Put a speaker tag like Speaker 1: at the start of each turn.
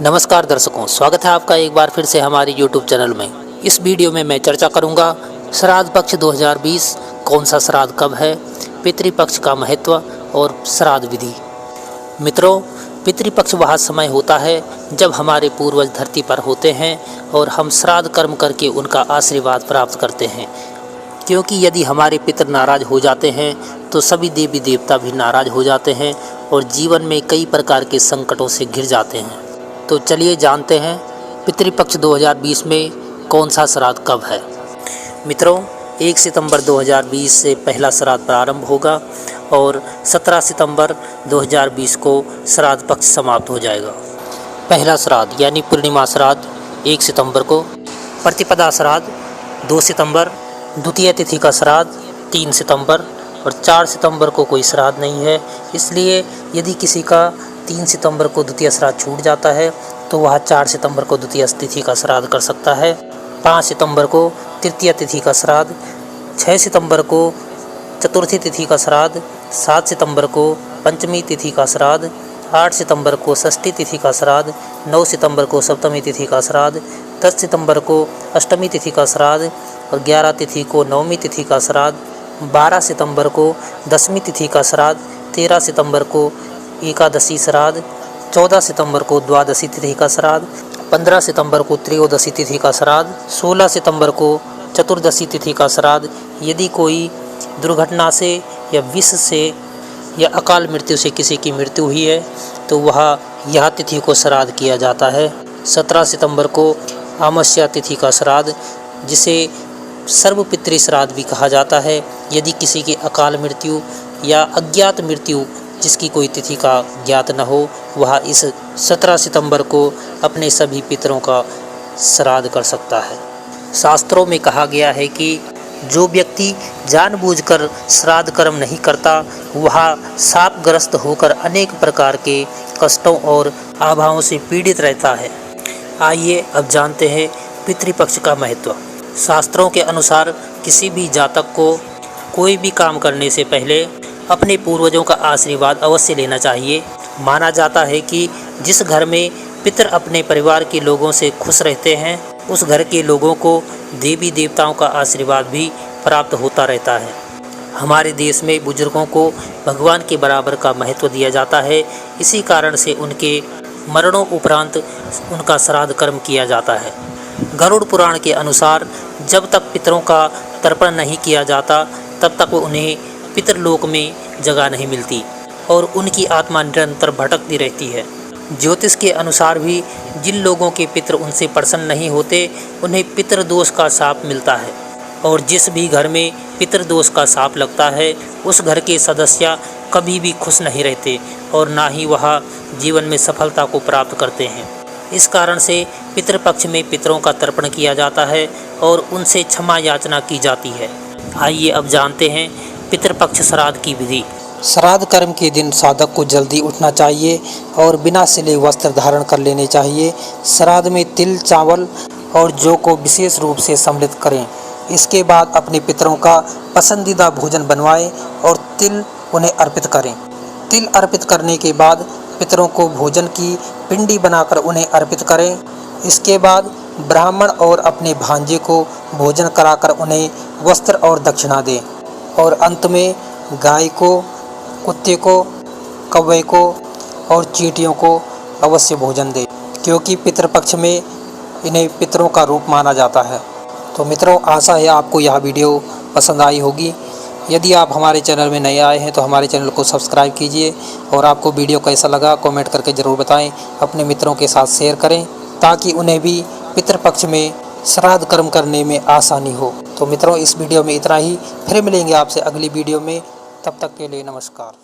Speaker 1: नमस्कार दर्शकों, स्वागत है आपका एक बार फिर से हमारे YouTube चैनल में। इस वीडियो में मैं चर्चा करूंगा श्राद्ध पक्ष 2020 कौन सा श्राद्ध कब है, पितृपक्ष का महत्व और श्राद्ध विधि। मित्रों, पितृपक्ष वह समय होता है जब हमारे पूर्वज धरती पर होते हैं और हम श्राद्ध कर्म करके उनका आशीर्वाद प्राप्त करते हैं, क्योंकि यदि हमारे पितर नाराज़ हो जाते हैं तो सभी देवी देवता भी नाराज़ हो जाते हैं और जीवन में कई प्रकार के संकटों से घिर जाते हैं। तो चलिए जानते हैं पितृपक्ष 2020 में कौन सा श्राद्ध कब है। मित्रों, 1 सितंबर 2020 से पहला श्राद्ध प्रारंभ होगा और 17 सितंबर 2020 को श्राद्ध पक्ष समाप्त हो जाएगा। पहला श्राद्ध यानी पूर्णिमा श्राद्ध 1 सितंबर को, प्रतिपदा श्राद्ध 2 सितंबर, द्वितीय तिथि का श्राद्ध 3 सितंबर और 4 सितंबर को कोई श्राद्ध नहीं है। इसलिए यदि किसी का 3 सितंबर को द्वितीय श्राद्ध छूट जाता है तो वह 4 सितंबर को द्वितीय तिथि का श्राद्ध कर सकता है, 5 सितंबर को तृतीय तिथि का श्राद्ध, 6 सितंबर को चतुर्थी तिथि का श्राद्ध, 7 सितंबर को पंचमी तिथि का श्राद्ध, 8 सितंबर को षष्ठी तिथि का श्राद्ध, 9 सितंबर को सप्तमी तिथि का श्राद्ध, 10 सितंबर को अष्टमी तिथि का श्राद्ध और 11 तिथि को नवमी तिथि का श्राद्ध, 12 सितंबर को दसवीं तिथि का श्राद्ध, 13 सितंबर को एकादशी श्राद्ध, 14 सितंबर को द्वादशी तिथि का श्राद्ध, 15 सितंबर को त्रयोदशी तिथि का श्राद्ध, 16 सितंबर को चतुर्दशी तिथि का श्राद्ध। यदि कोई दुर्घटना से या विष से या अकाल मृत्यु से किसी की मृत्यु हुई है तो वह यह तिथि को श्राद्ध किया जाता है। 17 सितंबर को अमावस्या तिथि का श्राद्ध, जिसे सर्वपितृ श्राद्ध भी कहा जाता है। यदि किसी की अकाल मृत्यु या अज्ञात मृत्यु जिसकी कोई तिथि का ज्ञात न हो, वह इस 17 सितंबर को अपने सभी पितरों का श्राद्ध कर सकता है। शास्त्रों में कहा गया है कि जो व्यक्ति जानबूझकर श्राद्ध कर्म नहीं करता वह शापग्रस्त होकर अनेक प्रकार के कष्टों और आभावों से पीड़ित रहता है। आइए अब जानते हैं पितृपक्ष का महत्व। शास्त्रों के अनुसार किसी भी जातक को कोई भी काम करने से पहले अपने पूर्वजों का आशीर्वाद अवश्य लेना चाहिए। माना जाता है कि जिस घर में पितर अपने परिवार के लोगों से खुश रहते हैं उस घर के लोगों को देवी देवताओं का आशीर्वाद भी प्राप्त होता रहता है। हमारे देश में बुजुर्गों को भगवान के बराबर का महत्व दिया जाता है। इसी कारण से उनके मरणों उपरांत उनका श्राद्ध कर्म किया जाता है। गरुड़ पुराण के अनुसार जब तक पितरों का तर्पण नहीं किया जाता तब तक उन्हें पितरलोक में जगह नहीं मिलती और उनकी आत्मा निरंतर भटकती रहती है। ज्योतिष के अनुसार भी जिन लोगों के पितर उनसे प्रसन्न नहीं होते उन्हें पितरदोष का शाप मिलता है और जिस भी घर में पितरदोष का शाप लगता है उस घर के सदस्य कभी भी खुश नहीं रहते और ना ही वह जीवन में सफलता को प्राप्त करते हैं। इस कारण से पितृपक्ष में पितरों का तर्पण किया जाता है और उनसे क्षमा याचना की जाती है। आइए अब जानते हैं पितृपक्ष श्राद्ध की विधि।
Speaker 2: श्राद्ध कर्म के दिन साधक को जल्दी उठना चाहिए और बिना सिले वस्त्र धारण कर लेने चाहिए। श्राद्ध में तिल, चावल और जौ को विशेष रूप से सम्मिलित करें। इसके बाद अपने पितरों का पसंदीदा भोजन बनवाएं और तिल उन्हें अर्पित करें। तिल अर्पित करने के बाद पितरों को भोजन की पिंडी बनाकर उन्हें अर्पित करें। इसके बाद ब्राह्मण और अपने भांजे को भोजन कराकर उन्हें वस्त्र और दक्षिणा दें और अंत में गाय को, कुत्ते को, कौवे को और चींटियों को अवश्य भोजन दें, क्योंकि पितृपक्ष में इन्हें पितरों का रूप माना जाता है। तो मित्रों, आशा है आपको यह वीडियो पसंद आई होगी। यदि आप हमारे चैनल में नए आए हैं तो हमारे चैनल को सब्सक्राइब कीजिए और आपको वीडियो कैसा लगा कमेंट करके ज़रूर बताएं। अपने मित्रों के साथ शेयर करें ताकि उन्हें भी पितृपक्ष में श्राद्ध कर्म करने में आसानी हो। तो मित्रों, इस वीडियो में इतना ही। फिर मिलेंगे आपसे अगली वीडियो में। तब तक के लिए नमस्कार।